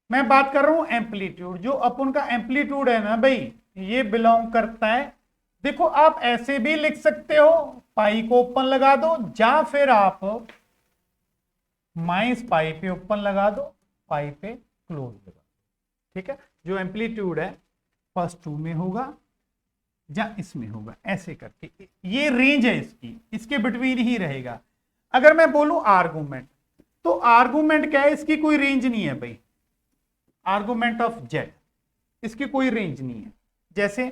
मैं बात कर रहा हूं एम्पलीट्यूड, जो अपन का एम्पलीट्यूड है ना भाई, ये बिलोंग करता है, देखो आप ऐसे भी लिख सकते हो, पाई को ओपन लगा दो, या फिर आप माइनस पाई पे ओपन लगा दो, पाई पे क्लोज लगा दो। ठीक है, जो एम्पलीट्यूड है फर्स्ट 2 में होगा या इसमें होगा, ऐसे करके ये रेंज है इसकी, इसके बिटवीन ही रहेगा। अगर मैं बोलूं आर्गुमेंट, तो आर्गुमेंट क्या है, इसकी कोई रेंज नहीं है भाई, आर्गुमेंट ऑफ जेड, इसकी कोई रेंज नहीं है। जैसे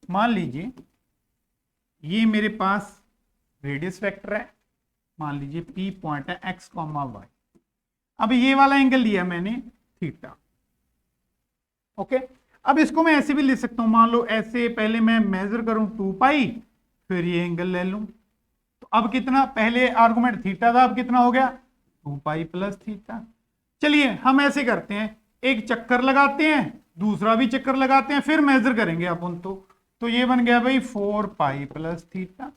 मान लीजिए ये मेरे पास रेडियस वेक्टर है, मान लीजिए पी पॉइंट है एक्स कॉमा वाई, अब ये वाला एंगल लिया मैंने थीटा, ओके। अब इसको मैं ऐसे भी ले सकता हूं, मान लो ऐसे, पहले मैं मेजर करूं 2 पाई, फिर ये एंगल ले लूं, तो अब कितना, पहले आर्गुमेंट थीटा था, अब कितना हो गया 2 पाई प्लस थीटा। चलिए हम ऐसे करते हैं, एक चक्कर लगाते हैं, दूसरा भी चक्कर लगाते हैं, फिर मेजर करेंगे अपन तो ये बन गया भाई 4 पाई प्लस थीटा।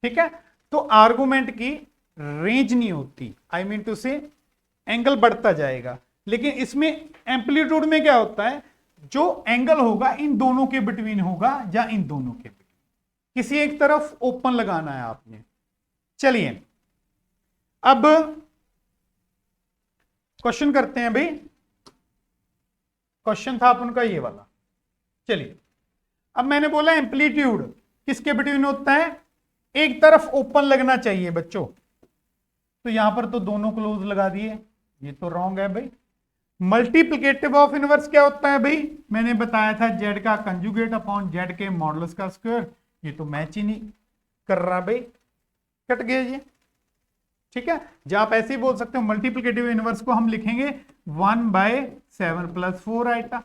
ठीक है, तो आर्गुमेंट की रेंज नहीं होती, आई मीन टू से एंगल बढ़ता जाएगा, लेकिन इसमें एम्पलीट्यूड में क्या होता है, जो एंगल होगा इन दोनों के बिटवीन होगा या इन दोनों के बिटवीन, किसी एक तरफ ओपन लगाना है आपने। चलिए अब क्वेश्चन करते हैं भाई, क्वेश्चन था अपन का ये वाला। चलिए अब मैंने बोला एम्पलीट्यूड किसके बिटवीन होता है, एक तरफ ओपन लगना चाहिए बच्चों, तो यहां पर तो दोनों क्लोज लगा दिए, ये तो रॉन्ग है भाई। मल्टीप्लिकेटिव ऑफ इनवर्स क्या होता है भाई, मैंने बताया था जेड का कंजुगेट अपॉन जेड के मॉडुलस का स्क्वायर, ये तो मैच ही नहीं कर रहा भाई, कट गया ये। ठीक है, जब आप ऐसे ही बोल सकते हो, मल्टीप्लिकेटिव इनवर्स को हम लिखेंगे 1/7 + 4 आइटा।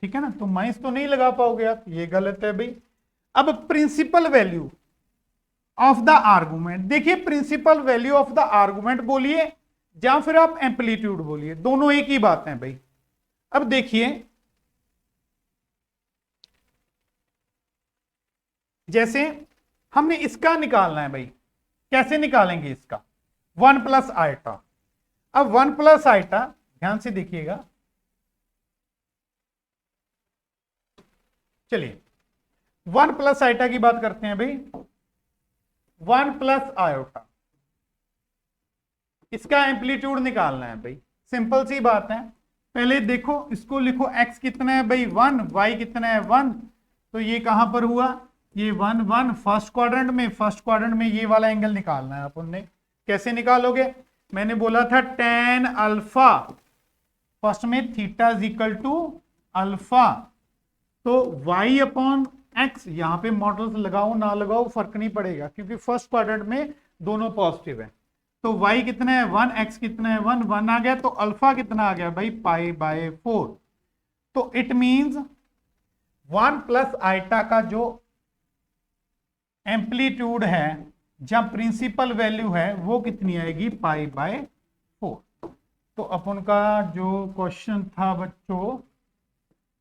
ठीक है ना, तो माइनस तो नहीं लगा पाओगे आप, ये गलत है भाई। अब principal value of the argument, देखिए principal value of the argument बोलिए या फिर आप एम्पलीट्यूड बोलिए, दोनों एक ही बात है भाई। अब देखिए जैसे हमने इसका निकालना है भाई, कैसे निकालेंगे इसका, 1 + आइटा। अब 1 + आइटा, ध्यान से देखिएगा, चलिए 1 + आइटा की बात करते हैं भाई, 1 + आयोटा, इसका एम्पलीट्यूड निकालना है भाई, सिंपल सी बात है। पहले देखो इसको लिखो, x कितना है भाई 1, y कितना है 1, तो ये कहां पर हुआ, ये 1 1 फर्स्ट क्वाड्रेंट में, फर्स्ट क्वाड्रेंट में ये वाला एंगल निकालना है अपन ने। कैसे निकालोगे, मैंने बोला था tan अल्फा, फर्स्ट में theta is equal to alpha, तो y अपॉन x, यहां पे मॉडल्स लगाओ ना लगाओ फर्क नहीं पड़ेगा, क्योंकि फर्स्ट क्वाड्रेंट में दोनों पॉजिटिव है। तो y कितना है 1, x कितना है 1, 1 आ गया, तो अल्फा कितना आ गया भाई पाई बाय 4। तो इट मींस 1 + आइटा का जो एम्पलीट्यूड है, जहां प्रिंसिपल वैल्यू है, वो कितनी आएगी पाई बाय 4। तो अपन का जो क्वेश्चन था बच्चों,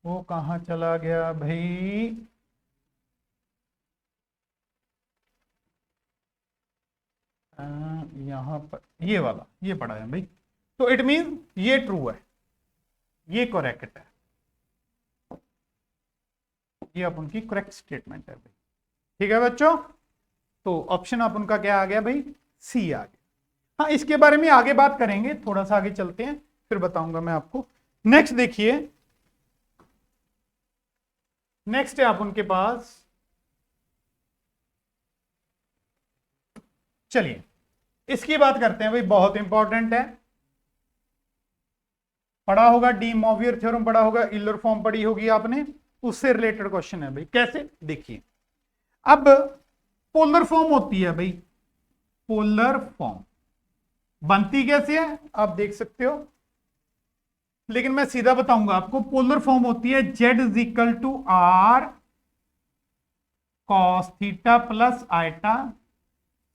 वो कहां चला गया भाई, यहां पर ये वाला, ये पढ़ा है भाई, तो इट मीन ये ट्रू है, ये करेक्ट है, ये अपन की करेक्ट स्टेटमेंट है भाई। ठीक है बच्चों, तो ऑप्शन अपन का क्या आ गया भाई, सी आ गया। हाँ, इसके बारे में आगे बात करेंगे, थोड़ा सा आगे चलते हैं फिर बताऊंगा मैं आपको। नेक्स्ट देखिए, नेक्स्ट है अपन के पास, चलिए इसकी बात करते हैं भाई, बहुत इंपॉर्टेंट है, पढ़ा होगा डी मोवियर थ्योरम, पढ़ा होगा, इलर फॉर्म पढ़ी होगी आपने, उससे रिलेटेड क्वेश्चन है भाई। कैसे, देखिए अब पोलर फॉर्म होती है भाई, पोलर फॉर्म बनती कैसे है आप देख सकते हो, लेकिन मैं सीधा बताऊंगा आपको। पोलर फॉर्म होती है z is equal to r cos theta plus iota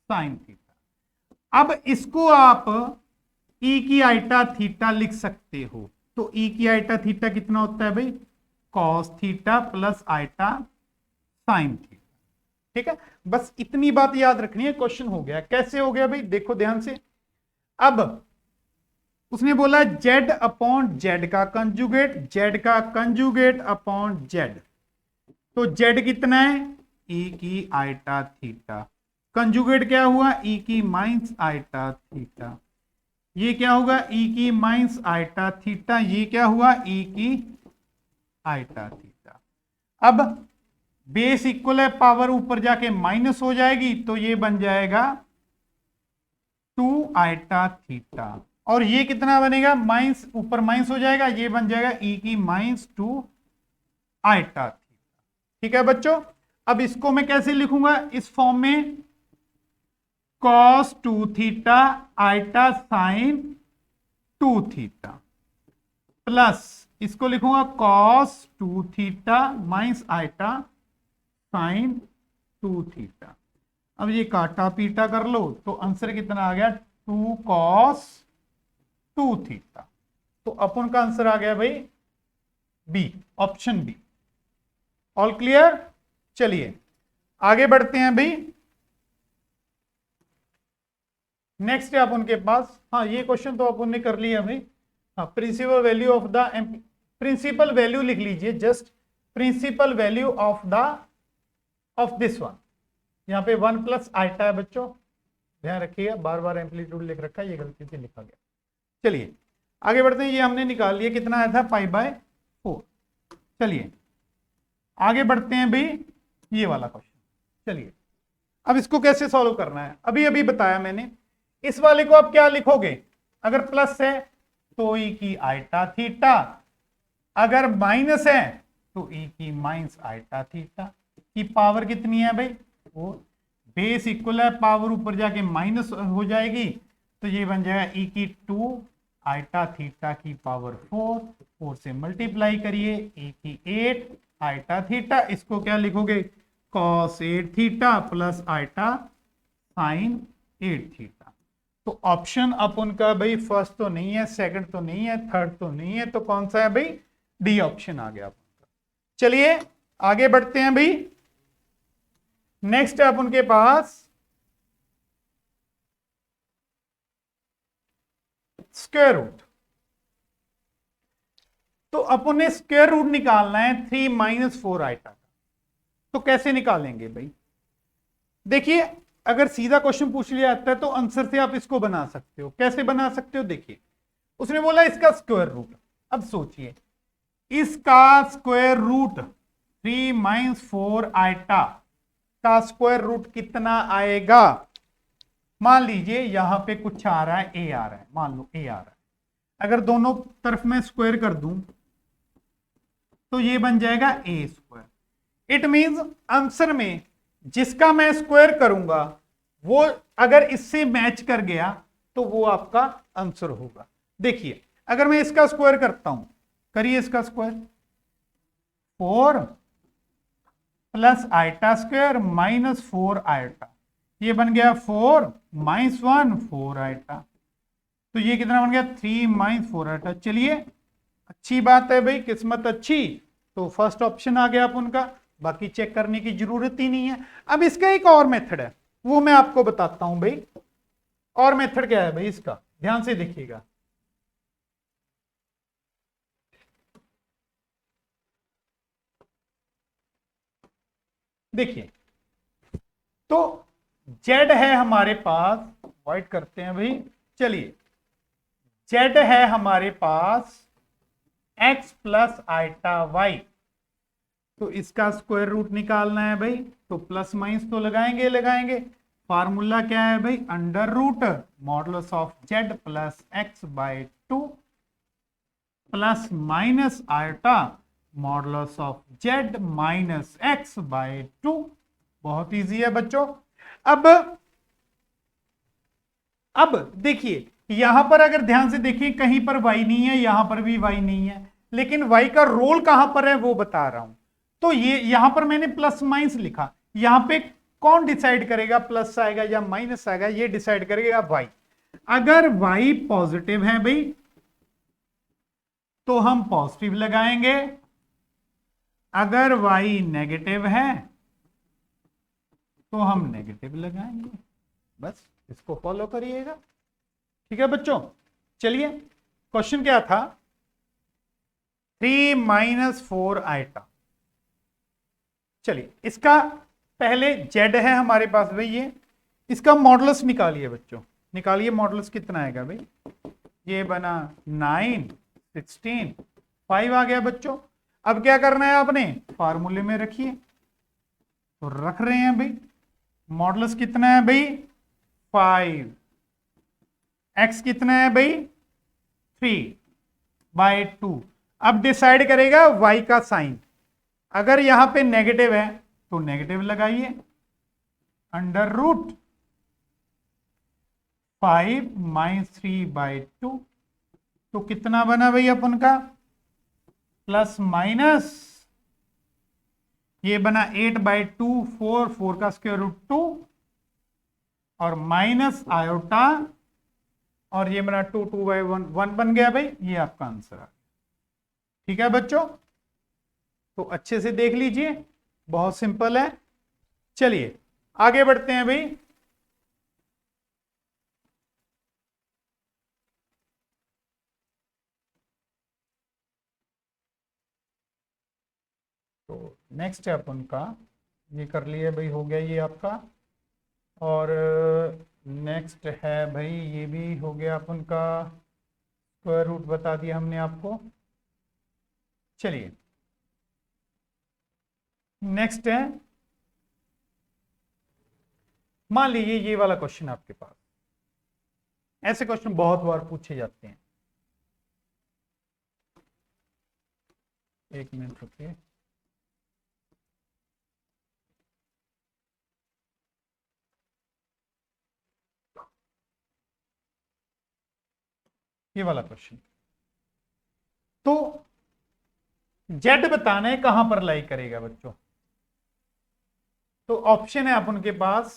sine theta. अब इसको आप ई की आइटा थीटा लिख सकते हो, तो ई की आइटा थीटा कितना होता है भाई, cos theta plus iota sine theta. ठीक है, बस इतनी बात याद रखनी है, क्वेश्चन हो गया। कैसे हो गया भाई, देखो ध्यान से। अब उसने बोला जेड अपॉन जेड का कंजुगेट, जेड का कंजुगेट अपॉन जेड, तो जेड कितना है, ई की आइटा थीटा, कंजुगेट क्या हुआ, ई की माइनस आइटा थीटा, ये क्या होगा, ई की माइनस आइटा थीटा, ये क्या हुआ, ई की आइटा थीटा। अब बेस इक्वल है, पावर ऊपर जाके माइनस हो जाएगी, तो ये बन जाएगा 2 आइटा थीटा, और ये कितना बनेगा, माइनस ऊपर माइनस हो जाएगा, ये बन जाएगा ई की माइनस 2 आइटा थीटा। ठीक है बच्चों, अब इसको मैं कैसे लिखूंगा, इस फॉर्म में cos 2 theta iota sine 2 theta, plus इसको लिखूंगा cos 2 theta minus iota sine 2 theta. अब ये काटा पीटा कर लो, तो आंसर कितना आ गया, 2 cos 2 थीटा। तो अपन का आंसर आ गया भाई B, option B. All clear, चलिए आगे बढ़ते हैं भाई। नेक्स्ट है अपन के पास, हाँ ये क्वेश्चन तो अपन ने कर लिया भाई। हाँ, principal value of the, principal value लिख लीजिए, just principal value of this one. यहाँ पे 1 प्लस आइटा है बच्चों, ध्यान रखिएगा, बार बार एम्पलीट्यूड लिख रखा है, ये गलती से लिखा गया। चलिए आगे बढ़ते हैं, ये हमने निकाल लिया, कितना आया था, 5/4। चलिए आगे बढ़ते हैं भाई, ये वाला क्वेश्चन। चलिए अब इसको कैसे सॉल्व करना है, अभी अभी बताया मैंने। इस वाले को आप क्या लिखोगे, अगर प्लस है तो ई की आइटा थीटा, अगर माइनस है तो ई की माइनस आइटा थीटा की पावर कितनी है भाई, वो बेस इक्वल है, पावर ऊपर जाके माइनस हो जाएगी, तो ये बन जाएगा ई की 2 आइटा थीटा की पावर 4 से मल्टीप्लाई करिए, ई की 8 आइटा थीटा, इसको क्या लिखोगे, cos 8 theta plus iota sine 8 theta. तो ऑप्शन अपन का भाई फर्स्ट तो नहीं है, सेकंड तो नहीं है, थर्ड तो नहीं है, तो कौन सा है भाई, डी ऑप्शन आ गया अपन का। चलिए आगे बढ़ते हैं भाई। नेक्स्ट है अपन के पास स्क्वायर रूट। तो अपन ने स्क्वायर रूट निकालना है 3 - 4 आइटा का, तो कैसे निकालेंगे भाई, देखिए अगर सीधा क्वेश्चन पूछ लिया जाता है तो आंसर से आप इसको बना सकते हो। कैसे बना सकते हो, देखिए उसने बोला इसका स्क्वायर रूट, अब सोचिए इसका स्क्वायर रूट 3 - 4 आइटा का स्क्वायर रूट कितना आएगा। मान लीजिए यहां पे कुछ आ रहा है, ए आ रहा है, मान लो ए आ रहा है, अगर दोनों तरफ मैं स्क्वायर कर दूं तो ये बन जाएगा ए स्क्वायर। इट मींस आंसर में जिसका मैं स्क्वायर करूंगा वो अगर इससे मैच कर गया तो वो आपका आंसर होगा। देखिए अगर मैं इसका स्क्वायर करता हूं, करिए इसका square, 4 plus iota square minus 4 iota, ये बन गया 4 - 1 4 आइटा, तो ये कितना बन गया 3 - 4 आइटा। चलिए अच्छी बात है भाई, किस्मत अच्छी, तो फर्स्ट ऑप्शन आ गया अपन का, बाकी चेक करने की जरूरत ही नहीं है। अब इसका एक और मेथड है, वो मैं आपको बताता हूं भाई। और मेथड क्या है भाई इसका, ध्यान से देखिएगा। देखिए, तो जेड है हमारे पास, वाइट करते हैं भाई, चलिए जेड है हमारे पास एक्स प्लस आइटा वाई, तो इसका स्क्वायर रूट निकालना है भाई, तो प्लस माइनस तो लगाएंगे। फार्मूला क्या है भाई, under root modulus of z plus x by 2 plus minus iota modulus of z minus x by 2। बहुत इजी है बच्चों। अब देखिए, यहां पर अगर ध्यान से देखिए, कहीं पर y नहीं है, यहां पर भी y नहीं है, लेकिन y का रोल कहां पर है वो बता रहा हूं। तो ये यहां पर मैंने प्लस माइनस लिखा, यहां पे कौन डिसाइड करेगा प्लस आएगा या माइनस आएगा, ये डिसाइड करेगा y। अगर y पॉजिटिव है भाई तो हम पॉजिटिव लगाएंगे, अगर y नेगेटिव है तो हम नेगेटिव लगाएंगे। बस इसको फॉलो करिएगा, ठीक है बच्चों। चलिए, क्वेश्चन क्या था, 3 माइनस 4 आइटा। चलिए, इसका पहले जेड है हमारे पास भाई, ये इसका मॉडुलस निकालिए बच्चों, निकालिए मॉडुलस कितना आएगा भाई, ये बना 9 16 5 आ गया बच्चों। अब क्या करना है आपने, फार्मूले में रखिए, तो रख रहे हैं भाई, मॉडुलस कितना है भाई 5, एक्स कितना है भाई 3/2। अब डिसाइड करेगा y का साइन, अगर यहां पे नेगेटिव है तो नेगेटिव लगाइए, अंडर रूट 5 माइनस 3/2, तो कितना बना भाई अपन का, प्लस माइनस ये बना 8/2, 4 का स्क्वायर रूट 2 और माइनस आयोटा, और ये बना 2/1 1 बन गया भाई, ये आपका आंसर आ गया। ठीक है बच्चों, तो अच्छे से देख लीजिए, बहुत सिंपल है। चलिए आगे बढ़ते हैं भाई। तो नेक्स्ट है अपन का, ये कर लिया भाई, हो गया ये आपका, और नेक्स्ट है भाई, ये भी हो गया अपन का, स्क्वायर रूट बता दिया हमने आपको। चलिए नेक्स्ट है, मान लीजिए ये वाला क्वेश्चन आपके पास, ऐसे क्वेश्चन बहुत बार पूछे जाते हैं। एक मिनट रुकिए, ये वाला क्वेश्चन, तो जेड बताना है कहां पर लाई करेगा बच्चों। तो ऑप्शन है अपन के पास,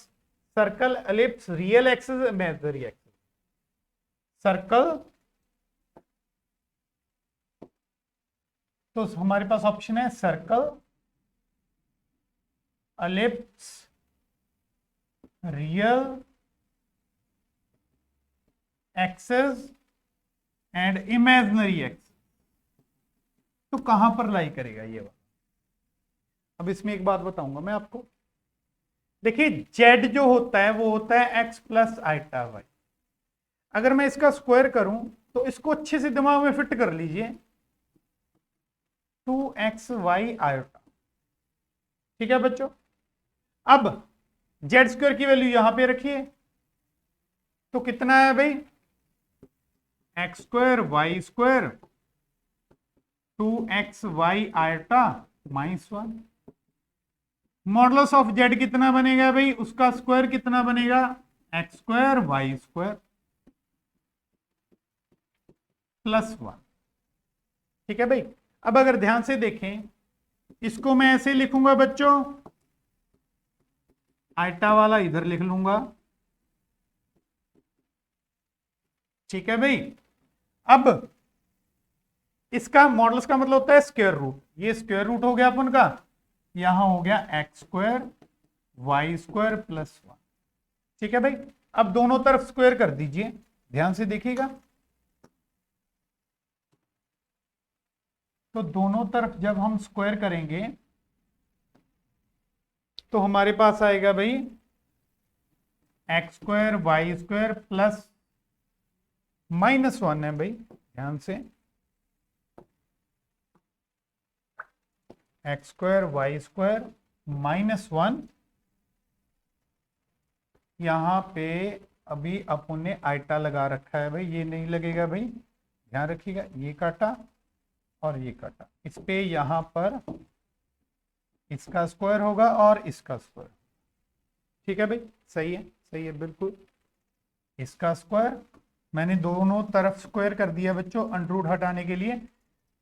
circle, ellipse, real axis, imaginary axis. Circle, तो हमारे पास ऑप्शन है circle, ellipse, real axis and imaginary axis. तो कहां पर लाई करेगा ये बात। अब इसमें एक बात बताऊंगा मैं आपको, देखिए जेड जो होता है वो होता है एक्स प्लस आइटा वाई। अगर मैं इसका स्क्वायर करूं तो इसको अच्छे से दिमाग में फिट कर लीजिए, 2xy आयोटा। ठीक है बच्चों, अब जेड स्क्वायर की वैल्यू यहां पे रखिए, तो कितना है भाई, x square y square 2xy iota -1। Modulus of z कितना बनेगा भाई, उसका स्क्वायर कितना बनेगा, एक्स स्क्वायर वाई स्क्वायर +1। ठीक है भाई। अब अगर ध्यान से देखें, इसको मैं ऐसे लिखूंगा बच्चों, आइटा वाला इधर लिख लूंगा। ठीक है भाई। अब इसका मॉडुलस का मतलब होता है स्क्वायर रूट, ये स्क्वायर रूट हो गया अपन का, यहां हो गया एक्स स्क्वायर वाई स्क्वायर +1। ठीक है भाई। अब दोनों तरफ स्क्वायर कर दीजिए, ध्यान से देखिएगा, तो दोनों तरफ जब हम स्क्वायर करेंगे तो हमारे पास आएगा भाई x square y square plus -1 है भाई, ध्यान से, एक्स स्क्वायर वाई स्क्वायर -1। यहाँ पे अभी अपन ने आइटा लगा रखा है भाई, ये नहीं लगेगा भाई, ध्यान रखिएगा, ये काटा और ये काटा, इस पे यहाँ पर इसका स्क्वायर होगा और इसका स्क्वायर। ठीक है भाई, सही है, सही है बिल्कुल। इसका स्क्वायर, मैंने दोनों तरफ स्क्वायर कर दिया बच्चों अंडर रूट हटाने के लिए,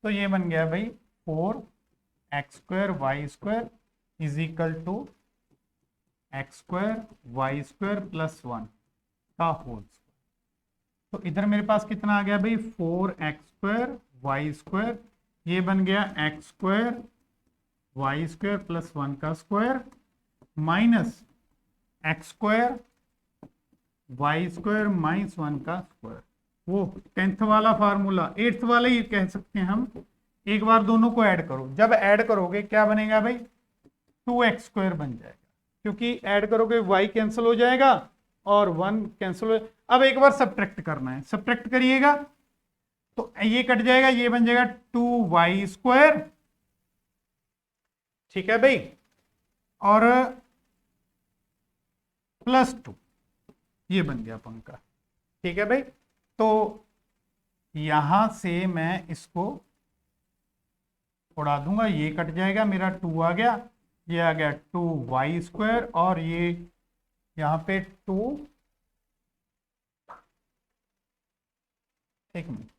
तो ये बन गया भाई 4x square y square is equal to x square y square plus 1 का होल स्क्वायर। तो इधर मेरे पास कितना आ गया भाई 4x स्क्वायर वाई स्क्वायर, ये बन गया x square y square plus 1 का square minus x square y square minus 1 का स्क्वायर। वो 10th वाला फार्मूला, 8th वाला ही कह सकते हैं हम। एक बार दोनों को ऐड करो, जब ऐड करोगे क्या बनेगा भाई 2x स्क्वायर बन जाएगा, क्योंकि ऐड करोगे y कैंसिल हो जाएगा और 1 कैंसिल हो। अब एक बार सब्ट्रैक्ट करना है, सब्ट्रैक्ट करिएगा तो ये कट जाएगा, ये बन जाएगा 2y स्क्वायर, ठीक है भाई, और +2 ये बन गया पंखा। ठीक है भाई, तो यहां से मैं इसको उड़ा दूंगा, ये कट जाएगा, मेरा 2 आ गया, ये आ गया 2y स्क्वायर और ये यहां पे 2, एक मिनट,